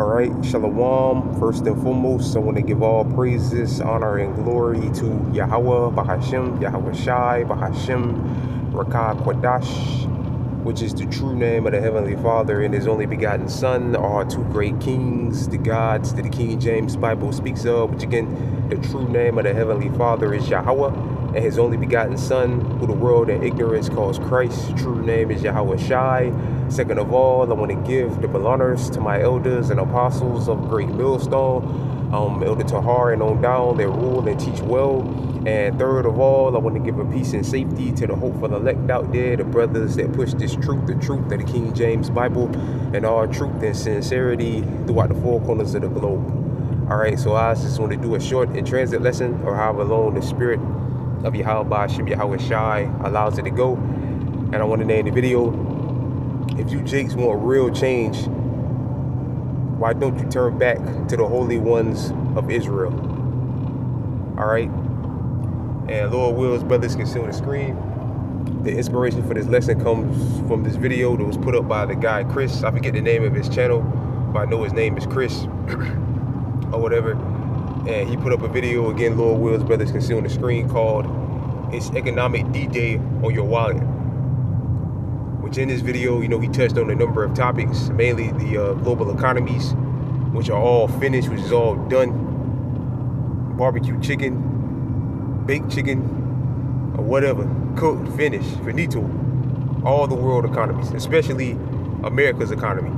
Alright, Shalom. First and foremost, I want to give all praises, honor, and glory to Yahweh, Bahashem, Yahweh Shai, Bahashem, Rakah Quadash, which is the true name of the Heavenly Father and His only begotten Son, are two great kings, the gods that the King James Bible speaks of, which again, the true name of the Heavenly Father is Yahweh, and His only begotten Son, who the world in ignorance calls Christ. True name is Yahweh Shai. Second of all, I want to give double honors to my elders and apostles of Great Millstone, Elder Tahar and on down, that rule and teach well. And third of all, I want to give a peace and safety to the hopeful elect out there, the brothers that push this truth, the truth of the King James Bible, and all truth and sincerity throughout the four corners of the globe. All right, so I just want to do a short in transit lesson, or however long the spirit of Yahweh Bahashem Yahweh Shai allows it to go. And I want to name the video, if you Jakes want real change, why don't you turn back to the holy ones of Israel? All right. And Lord wills, brothers can see on the screen. The inspiration for this lesson comes from this video that was put up by the guy Chris. I forget the name of his channel, but I know his name is Chris or whatever. And he put up a video, again, Lord wills, brothers can see on the screen, called "It's Economic D-Day on Your Wallet." Which in this video, he touched on a number of topics, mainly the global economies, which are all finished, which is all done. Barbecue chicken, baked chicken, or whatever, cooked, finished, finito. All the world economies, especially America's economy,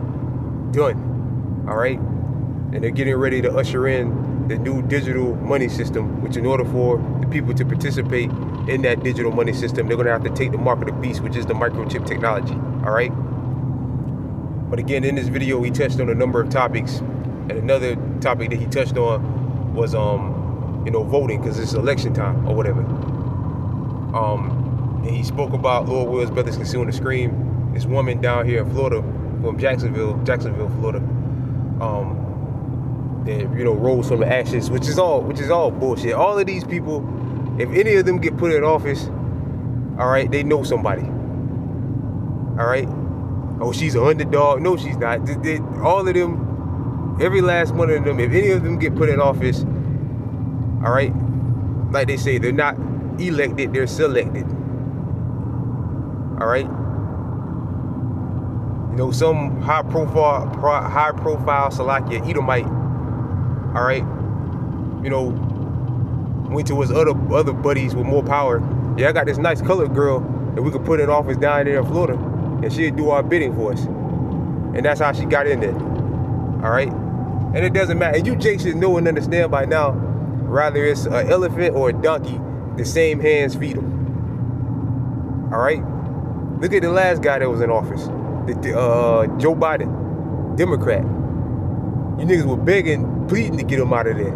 done. All right, and they're getting ready to usher in the new digital money system, which in order for the people to participate in that digital money system, they're going to have to take the mark of the beast, which is the microchip technology. All right. But again, in this video, he touched on a number of topics, and another topic that he touched on was, voting, because it's election time or whatever. And he spoke about, Lord wills, brothers can see on the screen, this woman down here in Florida, from Jacksonville, Florida, that rose from the ashes, which is all bullshit. All of these people, if any of them get put in office, all right, they know somebody. All right. Oh, she's an underdog. No, she's not. All of them, every last one of them, if any of them get put in office, all right, like they say, they're not elected, they're selected. All right. Some high profile Salakia Edomite, all right, went to his other buddies with more power. Yeah, I got this nice colored girl that we could put in office down there in Florida, and she'd do our bidding for us. And that's how she got in there. All right? And it doesn't matter. And you Jake should know and understand by now, rather it's an elephant or a donkey, the same hands feed them. All right? Look at the last guy that was in office, Joe Biden, Democrat. You niggas were begging, pleading to get him out of there.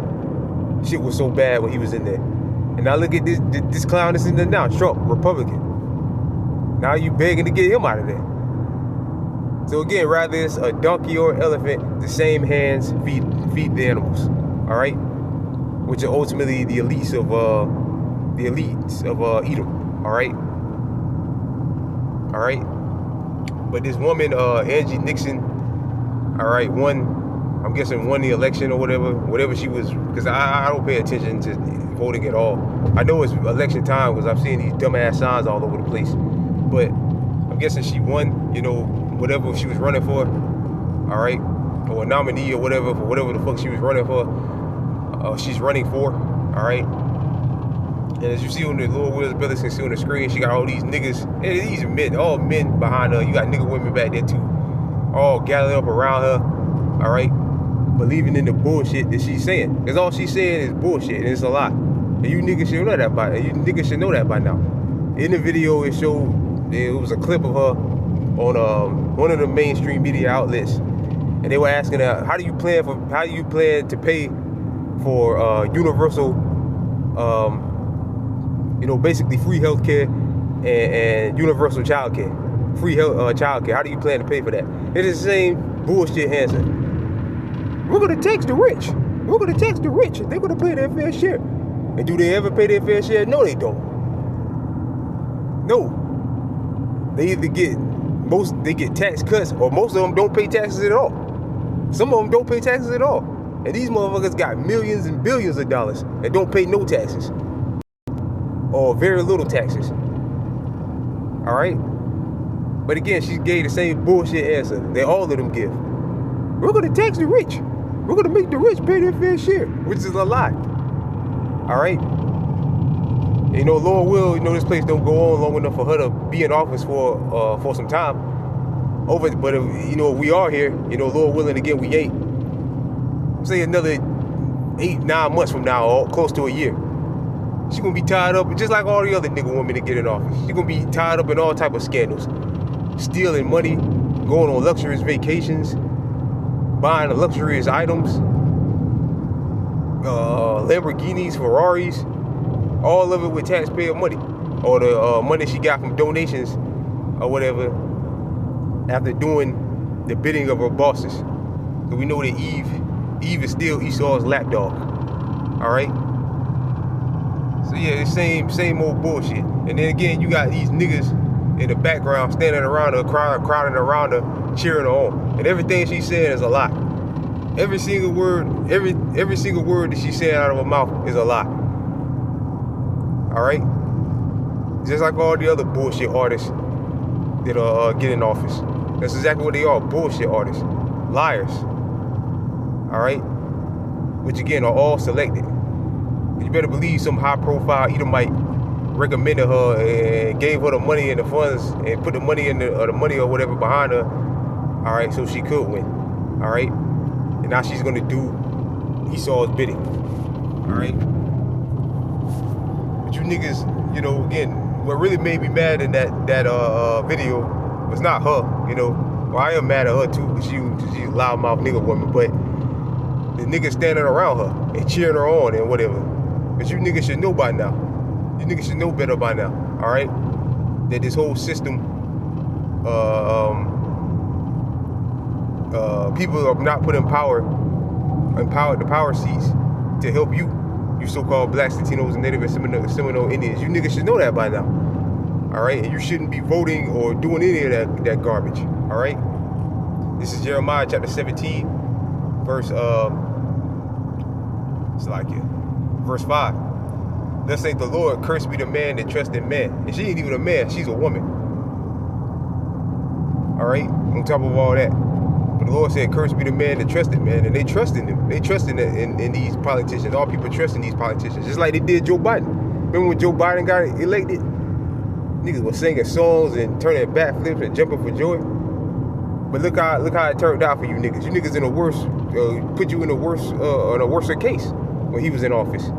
Shit was so bad when he was in there. And now look at this clown that's in there now, Trump, Republican. Now you begging to get him out of there. So again, rather it's a donkey or elephant, the same hands feed the animals. All right? Which are ultimately the elites of Edom. All right? All right? But this woman, Angie Nixon, all right, I'm guessing won the election or whatever she was, because I don't pay attention to voting at all. I know it's election time because I've seen these dumbass signs all over the place. But I'm guessing she won, whatever she was running for, all right, or a nominee or whatever, for whatever the fuck she was running for, she's running for, all right. And as you see on the Lord wills, brothers can see on the screen, she got all these niggas, and these are men, all men behind her. You got nigga women back there too, all gathered up around her, all right, believing in the bullshit that she's saying. Because all she's saying is bullshit, and it's a lie. And you niggas should know that by now. In the video, it was a clip of her on one of the mainstream media outlets, and they were asking her, how do you plan to pay for universal, basically free healthcare and universal childcare, free childcare. How do you plan to pay for that? It's the same bullshit answer. We're gonna tax the rich. We're gonna tax the rich. They're gonna pay their fair share. And do they ever pay their fair share? No, they don't. No. They either get tax cuts, or most of them don't pay taxes at all. Some of them don't pay taxes at all. And these motherfuckers got millions and billions of dollars and don't pay no taxes. Or very little taxes. Alright? But again, she gave the same bullshit answer that all of them give. We're going to tax the rich. We're going to make the rich pay their fair share, which is a lie. Alright? You know, Lord will, you know, this place don't go on long enough for her to be in office for some time. But if, you know, we are here, you know, Lord willing, again, we ain't. Say another 8-9 months from now, or close to a year. She's going to be tied up, just like all the other nigga women that get in office. She's going to be tied up in all type of scandals. Stealing money, going on luxurious vacations, buying luxurious items, Lamborghinis, Ferraris, all of it with taxpayer money, or the money she got from donations or whatever after doing the bidding of her bosses. So we know that Eve is still Esau's lapdog. All right. So yeah, the same old bullshit. And then again, you got these niggas in the background standing around her, crowding around her, cheering her on. And everything she's saying is a lie. Every single word that she's saying out of her mouth is a lie. All right? Just like all the other bullshit artists that get in office. That's exactly what they are, bullshit artists. Liars. All right? Which again are all selected. You better believe some high-profile Edomite recommended her and gave her the money and the funds and put the money in the money or whatever behind her. All right, so she could win. All right, and now she's gonna do Esau's bidding. All right, but you niggas, you know, again, what really made me mad in that video was not her. You know, well, I am mad at her too because she's a loudmouth nigga woman, but the niggas standing around her and cheering her on and whatever. But you niggas should know by now. You niggas should know better by now, all right? That this whole system, people are not put in the power seats to help you so-called Blacks, Latinos, and Native and Seminole Indians. You niggas should know that by now, all right? And you shouldn't be voting or doing any of that garbage, all right? This is Jeremiah chapter 17, verse 5. Thus saith the Lord, cursed be the man that trusts in man. And she ain't even a man, she's a woman. All right, on top of all that. But the Lord said, cursed be the man that trusted man. And they trust in him. They trust in these politicians. All people trust in these politicians. Just like they did Joe Biden. Remember when Joe Biden got elected? Niggas were singing songs and turning backflips and jumping for joy. But look how it turned out for you niggas. You niggas in a worse, put you in a worse case when he was in office.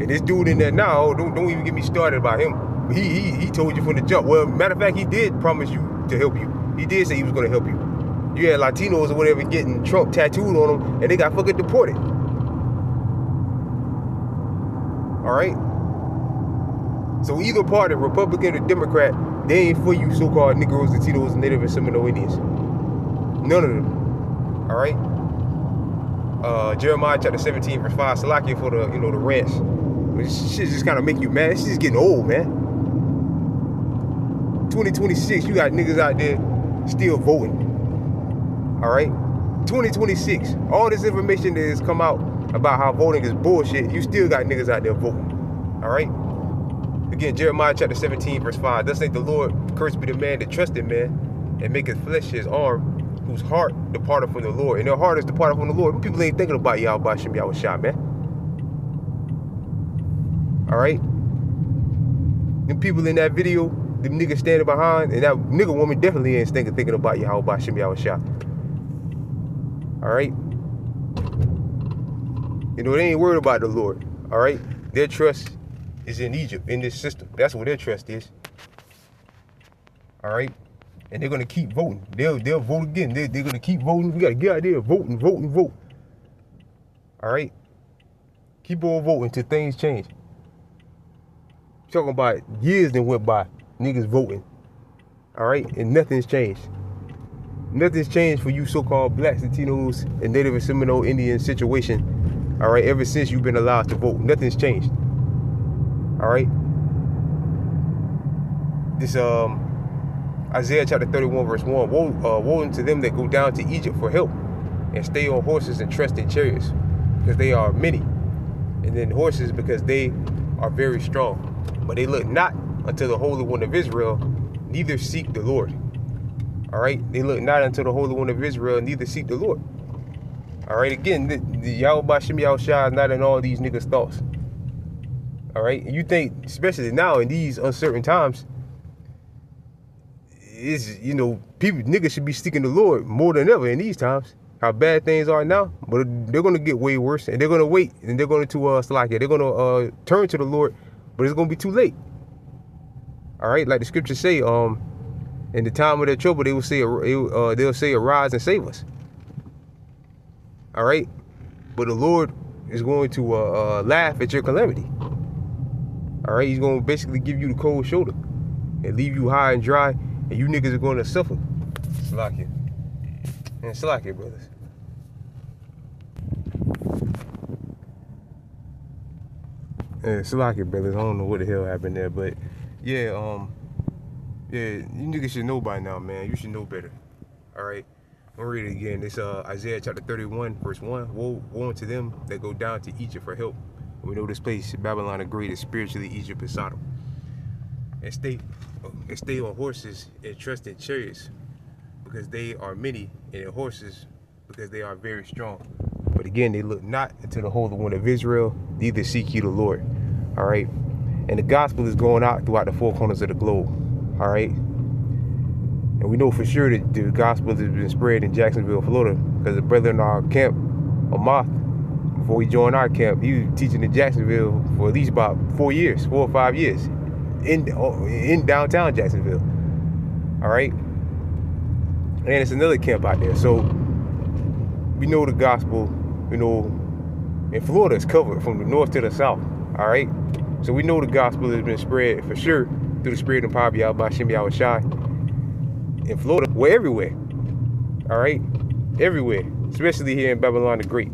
And this dude in there now, don't even get me started about him. He told you from the jump. Well, matter of fact, he did promise you to help you. He did say he was going to help you. You had Latinos or whatever getting Trump tattooed on them, and they got fucking deported. All right? So either party, Republican or Democrat, they ain't for you so-called Negroes, Latinos, and Native and Seminole Indians. None of them. All right? Jeremiah chapter 17, verse 5, Salakia for the, the rants. This shit just kind of make you mad. This shit's getting old, man. 2026, you got niggas out there still voting. All right? 2026, all this information that has come out about how voting is bullshit, you still got niggas out there voting. All right? Again, Jeremiah chapter 17, verse 5, thus saith the Lord, cursed be the man that trusted man, and maketh flesh his arm, whose heart departed from the Lord. And their heart is departed from the Lord. People ain't thinking about Yahweh Shem Yahweh Shah, man. All right? Them people in that video, them niggas standing behind, and that nigga woman definitely ain't thinking about Yahweh Shem Yahweh Shah. All right? They ain't worried about the Lord. All right? Their trust is in Egypt, in this system. That's where their trust is. All right? And they're going to keep voting. They'll vote again. They're going to keep voting. We got to get out there, vote and vote and vote. All right? Keep on voting until things change. Talking about years that went by, niggas voting. All right? And nothing's changed. Nothing's changed for you so-called Blacks, Latinos, and Native and Seminole Indian situation. All right? Ever since you've been allowed to vote. Nothing's changed. All right? This, Isaiah chapter 31, verse 1, woe unto them that go down to Egypt for help, and stay on horses and trust in chariots, because they are many. And then horses, because they are very strong. But they look not unto the Holy One of Israel, neither seek the Lord. All right? They look not unto the Holy One of Israel, neither seek the Lord. All right? Again, the Yahweh Ba'Shem Yahushua is not in all these niggas' thoughts. All right? And you think, especially now in these uncertain times, is, you know, niggas should be seeking the Lord more than ever in these times. How bad things are now, but they're gonna get way worse, and they're gonna wait, and they're going to they're gonna turn to the Lord, but it's gonna be too late. All right, like the scriptures say, in the time of their trouble, they'll say, arise and save us. All right, but the Lord is going to laugh at your calamity. All right, he's gonna basically give you the cold shoulder and leave you high and dry, and you niggas are gonna suffer. Salakia. And Salakia, brothers. And Salakia, brothers. I don't know what the hell happened there, but yeah, you niggas should know by now, man. You should know better. All right, I'm read it again. It's Isaiah chapter 31, verse 1. Woe unto them that go down to Egypt for help. We know this place, Babylon the Great, is spiritually Egypt and Sodom. And stay on horses and trust in chariots, because they are many, and in horses, because they are very strong. But again, they look not into the Holy One of Israel, neither seek ye the Lord. All right, and the gospel is going out throughout the four corners of the globe. All right, and we know for sure that the gospel has been spread in Jacksonville, Florida, because the brother in our camp, Amath, before he joined our camp, he was teaching in Jacksonville for at least about 4 or 5 years, in downtown Jacksonville. All right, and it's another camp out there. So we know the gospel, you know, in Florida is covered from the north to the south. All right, so we know the gospel has been spread for sure through the spirit and power of Yahweh Ba'Shem Yahushua. In Florida, we're everywhere. All right, everywhere, especially here in Babylon the Great.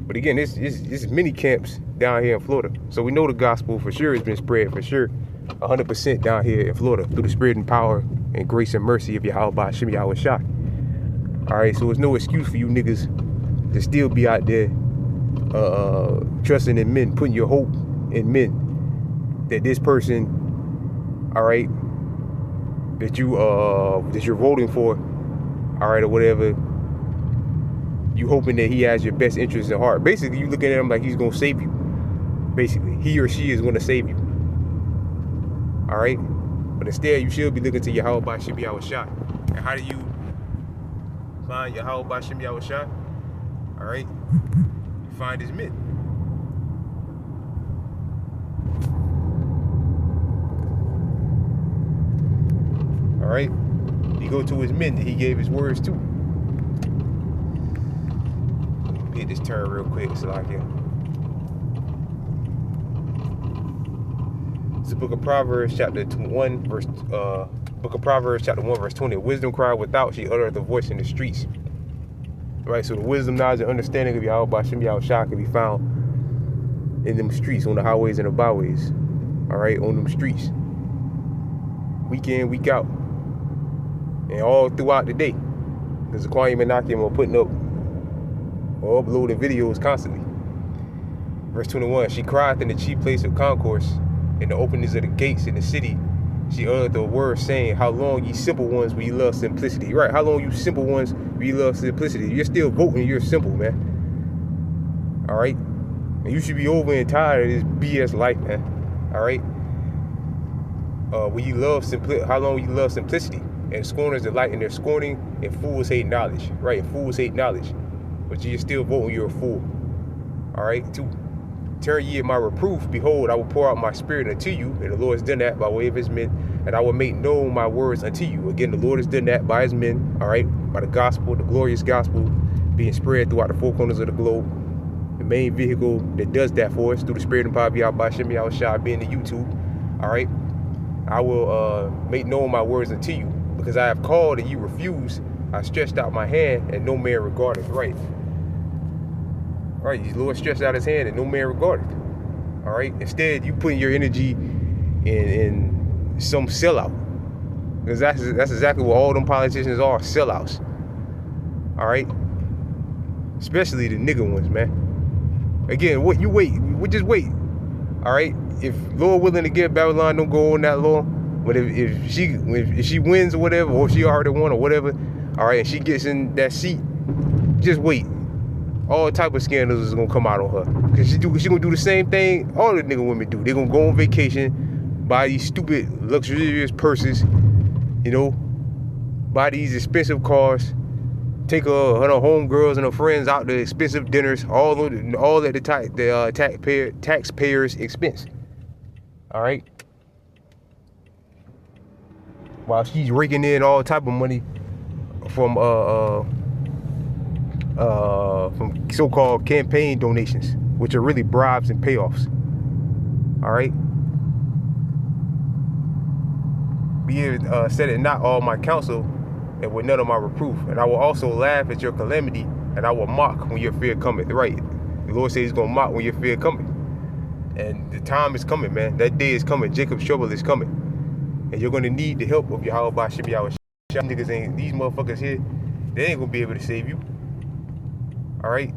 But again, there's many camps down here in Florida. So we know the gospel for sure has been spread for sure 100% down here in Florida through the spirit and power and grace and mercy of Yahweh Ba'Shem Yahushua. All right, so there's no excuse for you niggas to still be out there trusting in men, putting your hope in men, that this person, all right, that you're voting for, all right, or whatever, you hoping that he has your best interest at heart. Basically, you looking at him like he's gonna save you. Basically, he or she is gonna save you. All right, but instead, you should be looking to Yahweh Ba'Shem Yahushua. And how do you find Yahweh Ba'Shem Yahushua? All right, you find his men. All right, you go to his men that he gave his words to. Hit this turn real quick, so I can. It's the book of Proverbs, chapter 1, verse. Book of Proverbs, chapter 1, verse 20. Wisdom cried without; she uttered the voice in the streets. Right, so the wisdom, knowledge, and understanding of Yahweh Ba'Shem Yahushua can be found in them streets, on the highways and the byways. All right, on them streets, week in, week out, and all throughout the day, because the Quayim and Akim are putting up or uploading videos constantly. Verse 21, she cried in the chief place of concourse, in the openings of the gates in the city. She uttered the word, saying, how long, ye simple ones, will ye love simplicity? Right, how long, you simple ones, will ye love simplicity? You're still voting, you're simple, man. All right? And you should be over and tired of this BS life, man. All right? Will you love how long will you love simplicity? And scorners delight in their scorning, and fools hate knowledge. Right, and fools hate knowledge. But you're still voting, you're a fool. All right? 2, turn ye at my reproof. Behold, I will pour out my spirit unto you. And the Lord has done that by way of his men. And I will make known my words unto you. Again, the Lord has done that by his men. All right? By the gospel, the glorious gospel being spread throughout the four corners of the globe. The main vehicle that does that for us through the spirit and power of Yahweh Ba'Shem Yahushua being the YouTube. All right? I will make known my words unto you. Because I have called and you refuse. I stretched out my hand and no man regardeth. Right? All right, the Lord stretched out his hand and no man regarded. All right, instead you putting your energy in some sellout, because that's exactly what all them politicians are, sellouts. All right, especially the nigga ones, man. Again, what you wait? Just wait. All right. If Lord willing to get Babylon don't go on that long, but if she wins or whatever, or if she already won or whatever, all right, and she gets in that seat, just wait. All type of scandals is gonna come out on her, cause she gonna do the same thing all the nigga women do. They gonna go on vacation, buy these stupid luxurious purses, you know, buy these expensive cars, take her homegirls and her friends out to expensive dinners, all at the taxpayers' expense. All right, while she's raking in all type of money from so-called campaign donations, which are really bribes and payoffs. All right. Be it said it not all my counsel, and with none of my reproof. And I will also laugh at your calamity, and I will mock when your fear cometh. Right. The Lord says he's gonna mock when your fear cometh. And the time is coming, man. That day is coming. Jacob's trouble is coming. And you're gonna need the help of Yahweh Bashim Yahweh. Niggas ain't, these motherfuckers here, they ain't gonna be able to save you. All right.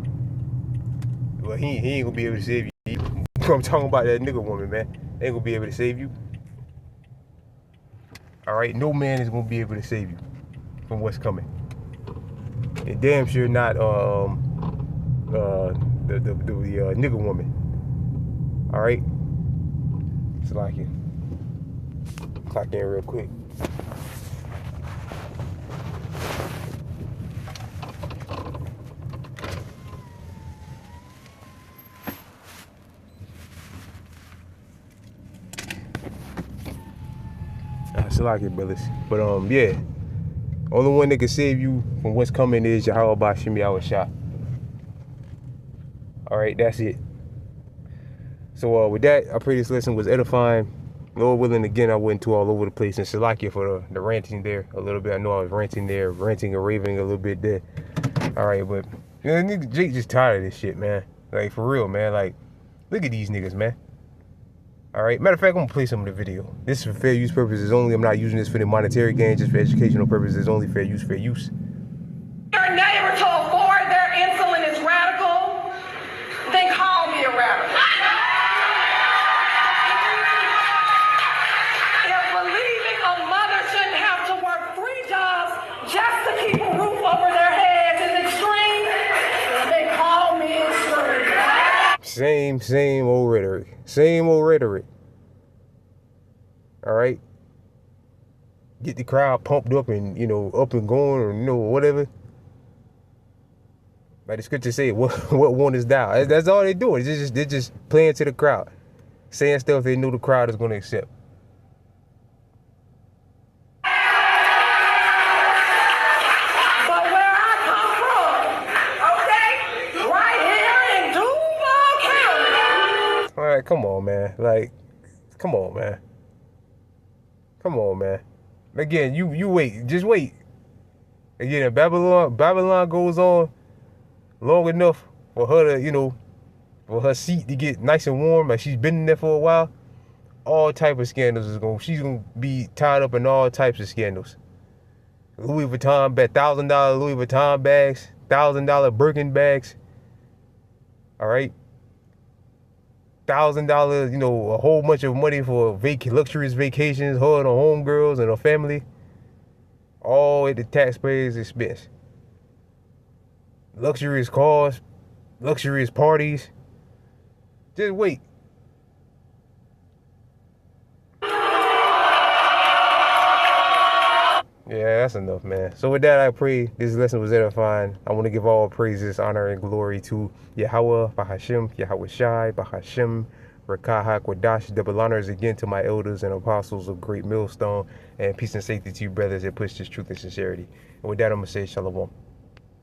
Well, he ain't gonna be able to save you. I'm talking about that nigga woman, man. They ain't gonna be able to save you. All right. No man is gonna be able to save you from what's coming. And damn sure not the nigga woman. All right. It's like it. Clock in real quick. It's like it, brothers. But yeah. Only one that can save you from what's coming is Yahweh Bashim Yahweh Shah. All right, that's it. So with that, I pray this lesson was edifying. Lord willing, again, I went to all over the place. And Salakia for the ranting there a little bit. I know I was ranting there, ranting and raving a little bit there. All right, but you know, Jake just tired of this shit, man. Like, for real, man. Like, look at these niggas, man. All right. Matter of fact, I'm gonna play some of the video. This is for fair use purposes only. I'm not using this for the monetary gain, just for educational purposes only. Fair use, fair use. Your neighbor to afford their insulin is radical, then call me a radical. If believing a mother shouldn't have to work 3 jobs just to keep a roof over their heads is extreme, then call me extreme. Same old rhetoric. Same old rhetoric. All right. Get the crowd pumped up and, you know, up and going, or, you know, whatever. Like the scripture say, what one is thou? That's all they do. They're just playing to the crowd, saying stuff they know the crowd is going to accept. But where I come from, okay, right here in Duval County. All right, come on, man. Like, come on, man. Come on, man. Again, you wait. Just wait. Again, if Babylon goes on long enough for her to, you know, for her seat to get nice and warm, like she's been in there for a while, all type of scandals she's gonna be tied up in all types of scandals. Louis Vuitton bag, $1,000 Louis Vuitton bags, $1,000 Birkin bags. All right. $1,000, you know, a whole bunch of money for luxurious vacations, her and her homegirls and her family, all at the taxpayers' expense. Luxurious cars, luxurious parties. Just wait. Yeah, that's enough, man. So with that, I pray this lesson was edifying. I want to give all praises, honor, and glory to Yahweh, Bahashim, Yahweh Shai, Bahashim, Rakah HaKodash. Double honors again to my elders and apostles of Great Millstone. And peace and safety to you, brothers, that push this truth and sincerity. And with that, I'm going to say shalom.